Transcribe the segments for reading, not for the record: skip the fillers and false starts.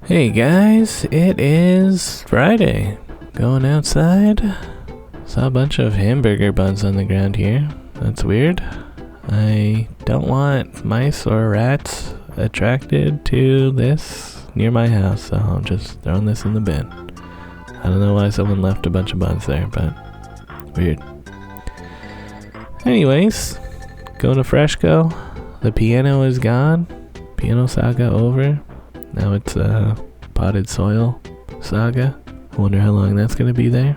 Hey guys, it is Friday. Going outside. Saw a bunch of hamburger buns on the ground here. That's weird. I don't want mice or rats attracted to this near my house, so I'm just throwing this in the bin. I don't know why someone left a bunch of buns there, but weird. Anyways, going to Freshco. The piano is gone. Piano saga over. Now it's potted soil saga. I wonder how long that's going to be there.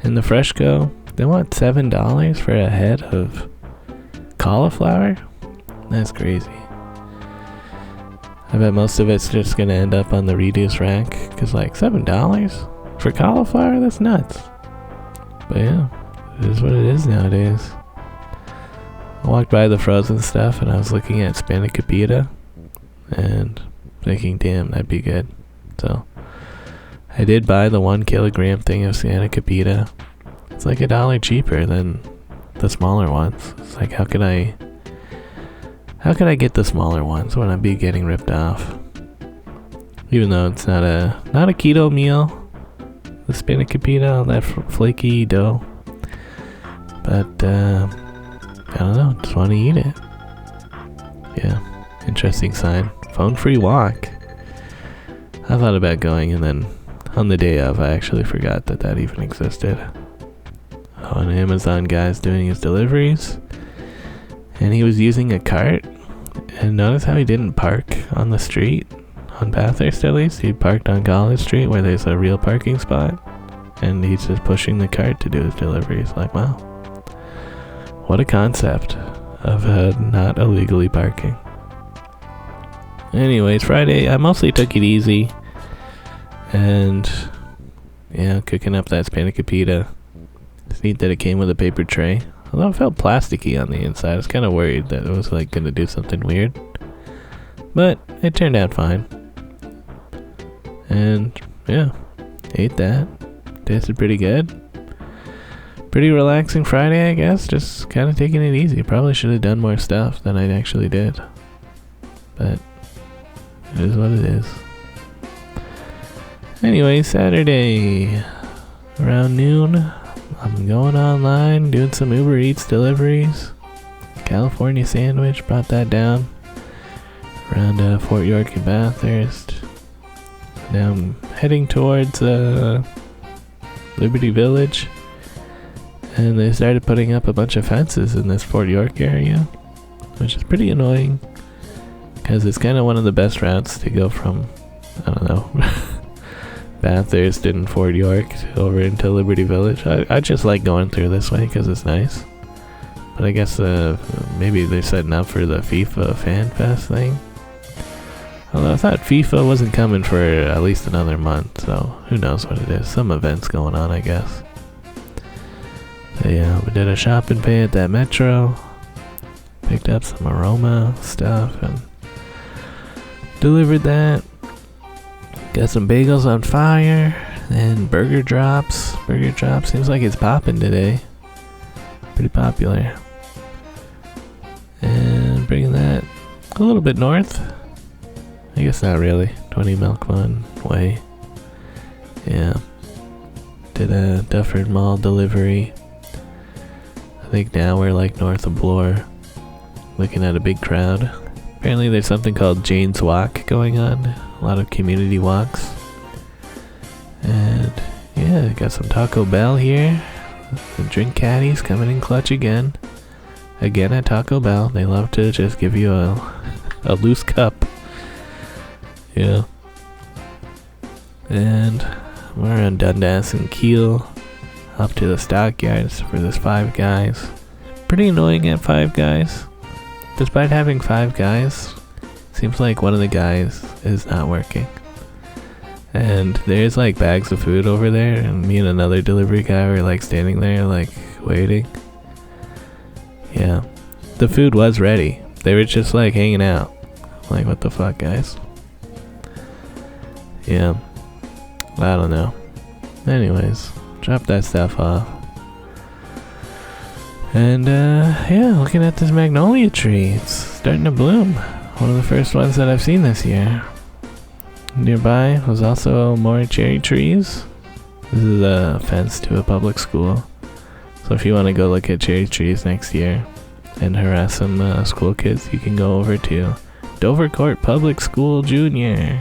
And the Freshco, they want $7 for a head of cauliflower? That's crazy. I bet most of it's just going to end up on the reduce rack. Because like $7 for cauliflower? That's nuts. But yeah, it is what it is nowadays. I walked by the frozen stuff and I was looking at spanakopita and thinking, damn, that'd be good. So I did buy the 1 kilogram thing of spanakopita. It's like $1 cheaper than the smaller ones. It's like, how could I get the smaller ones when I'd be getting ripped off? Even though it's not a keto meal, the spanakopita, that flaky dough. But I don't know, just want to eat it. Yeah, interesting sign. Phone-free walk. I thought about going, and then on the day of, I actually forgot that even existed. Oh, an Amazon guy's doing his deliveries, and he was using a cart. And notice how he didn't park on the street, on Bathurst at least. He parked on College Street where there's a real parking spot, and he's just pushing the cart to do his deliveries. Like, wow. What a concept of not illegally parking. Anyways, Friday, I mostly took it easy. And, yeah, cooking up that spanakopita. It's neat that it came with a paper tray. Although it felt plasticky on the inside. I was kind of worried that it was like going to do something weird. But it turned out fine. And, yeah, ate that. Tasted pretty good. Pretty relaxing Friday, I guess. Just kind of taking it easy. Probably should have done more stuff than I actually did. But it is what it is. Anyway, Saturday around noon, I'm going online, doing some Uber Eats deliveries. California sandwich, brought that down around Fort York and Bathurst. Now I'm heading towards Liberty Village. And they started putting up a bunch of fences in this Fort York area, which is pretty annoying because it's kind of one of the best routes to go from, I don't know, Bathurst and Fort York over into Liberty Village. I just like going through this way because it's nice. But I guess maybe they're setting up for the FIFA Fan Fest thing. Although I thought FIFA wasn't coming for at least another month, so who knows what it is. Some events going on, I guess. So yeah, we did a shop and pay at that Metro. Picked up some aroma stuff and delivered that. Got some bagels on fire and burger drops. Burger drops seems like it's popping today. Pretty popular. And bringing that a little bit north. I guess not really. 20 Milkman Way. Yeah. Did a Dufferin Mall delivery. I think now we're like north of Bloor, looking at a big crowd. Apparently there's something called Jane's Walk going on, a lot of community walks. And yeah, got some Taco Bell here. The drink caddies coming in clutch again. Again at Taco Bell, they love to just give you a loose cup. Yeah. And we're on Dundas and Kiel. Up to the stockyards for this Five Guys. Pretty annoying at Five Guys. Despite having 5 guys, seems like one of the guys is not working. And there's like bags of food over there, and me and another delivery guy were like standing there like waiting. Yeah. The food was ready. They were just like hanging out. Like, what the fuck, guys? Yeah. I don't know. Anyways. Drop that stuff off. And yeah, looking at this magnolia tree. It's starting to bloom. One of the first ones that I've seen this year. nearby was also more cherry trees. This is a fence to a public school. So if you want to go look at cherry trees next year and harass some school kids, you can go over to Dovercourt Public School Junior.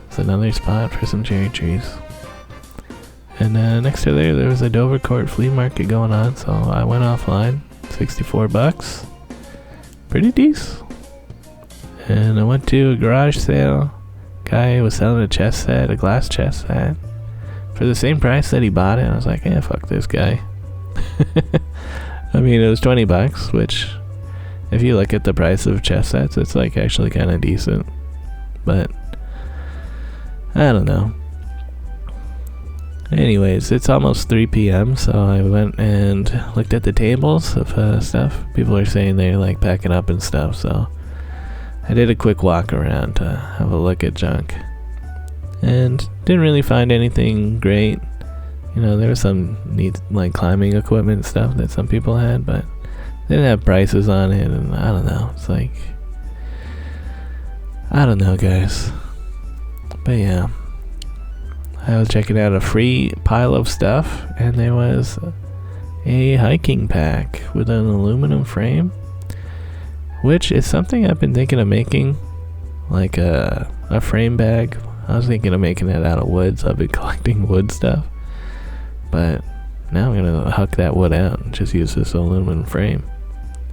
It's another spot for some cherry trees. And next to there was a Dovercourt flea market going on, so I went offline. $64. Pretty decent. And I went to a garage sale. Guy was selling a chess set, a glass chess set, for the same price that he bought it. I was like, fuck this guy. I mean, it was $20, which, if you look at the price of chess sets, it's like actually kind of decent. But I don't know. Anyways, it's almost 3 p.m., so I went and looked at the tables of stuff. People are saying they're like packing up and stuff, so I did a quick walk around to have a look at junk. And didn't really find anything great. You know, there was some neat like climbing equipment and stuff that some people had, but they didn't have prices on it, and I don't know. It's like, I don't know, guys. But yeah. I was checking out a free pile of stuff, and there was a hiking pack with an aluminum frame, which is something I've been thinking of making, like a frame bag. I was thinking of making it out of wood, so I've been collecting wood stuff, but now I'm gonna huck that wood out and just use this aluminum frame.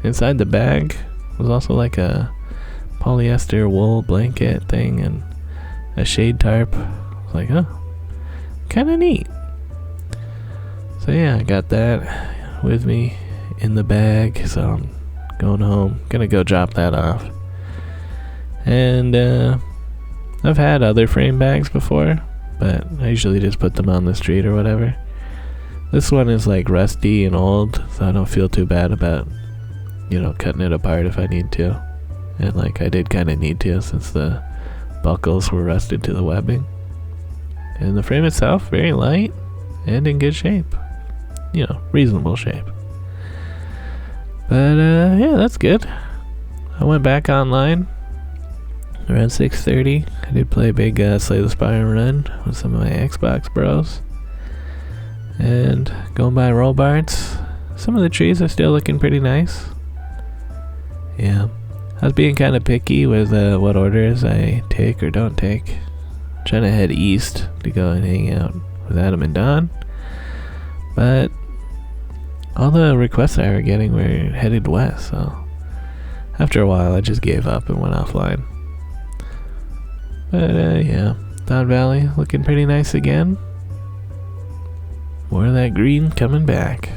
Inside the bag was also like a polyester wool blanket thing and a shade tarp. I was like, oh, kind of neat. So yeah, I got that with me in the bag, so I'm going home, gonna go drop that off. And I've had other frame bags before, but I usually just put them on the street or whatever. This one is like rusty and old, so I don't feel too bad about, you know, cutting it apart if I need to. And like I did kind of need to, since the buckles were rusted to the webbing. And the frame itself, very light and in good shape. You know, reasonable shape. But yeah, that's good. I went back online around 6:30. I did play a big Slay the Spire run with some of my Xbox bros. And going by Robarts, some of the trees are still looking pretty nice. Yeah. I was being kind of picky with what orders I take or don't take. Trying to head east to go and hang out with Adam and Don, but all the requests I were getting were headed west, so after a while I just gave up and went offline. But yeah, Don Valley looking pretty nice again. More of that green coming back.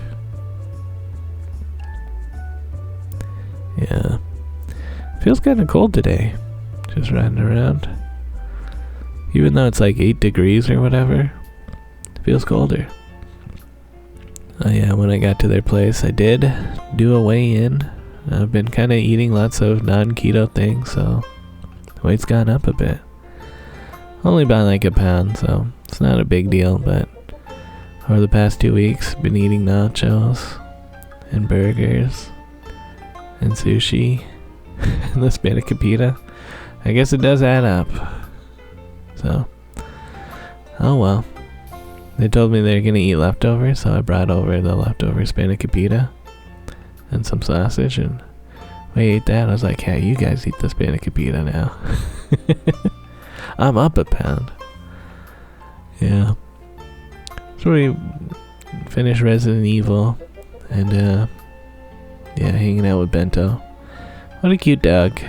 Yeah, feels kind of cold today, just riding around. Even though it's like 8 degrees or whatever, it feels colder. Oh yeah, when I got to their place, I did do a weigh-in. I've been kind of eating lots of non-keto things, so the weight's gone up a bit. Only by like a pound, so it's not a big deal, but over the past 2 weeks, been eating nachos and burgers and sushi and the spanakopita. I guess it does add up. So, oh well. They told me they're gonna eat leftovers, so I brought over the leftover spanakopita and some sausage, and we ate that. I was like, hey, you guys eat the spanakopita now. I'm up a pound. Yeah. So we finished Resident Evil, and yeah, hanging out with Bento. What a cute dog.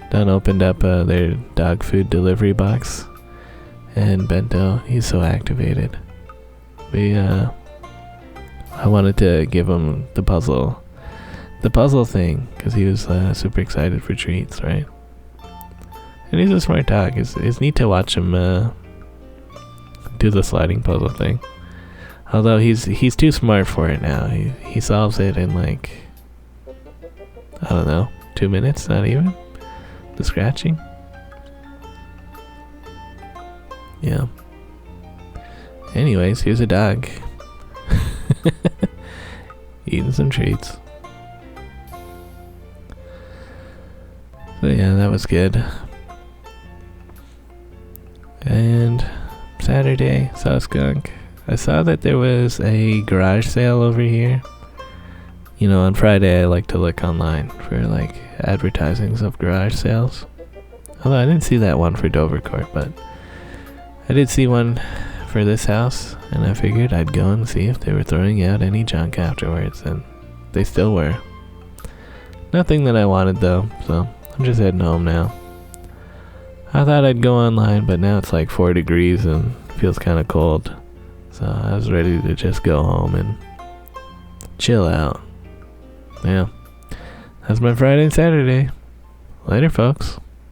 Don opened up their dog food delivery box, and Bento, he's so activated. I wanted to give him the puzzle thing, because he was super excited for treats, right? And he's a smart dog. It's neat to watch him do the sliding puzzle thing. Although he's too smart for it now. He solves it in like, I don't know, 2 minutes, not even. The scratching. Yeah. Anyways, here's a dog. Eating some treats. So yeah, that was good. And Saturday, saw skunk. I saw that there was a garage sale over here. You know, on Friday I like to look online for like advertisings of garage sales. Although I didn't see that one for Dovercourt, but I did see one for this house, and I figured I'd go and see if they were throwing out any junk afterwards, and they still were. Nothing that I wanted though, so I'm just heading home now. I thought I'd go online, but now it's like 4 degrees and feels kind of cold. So I was ready to just go home and chill out. Yeah. That's my Friday and Saturday. Later, folks.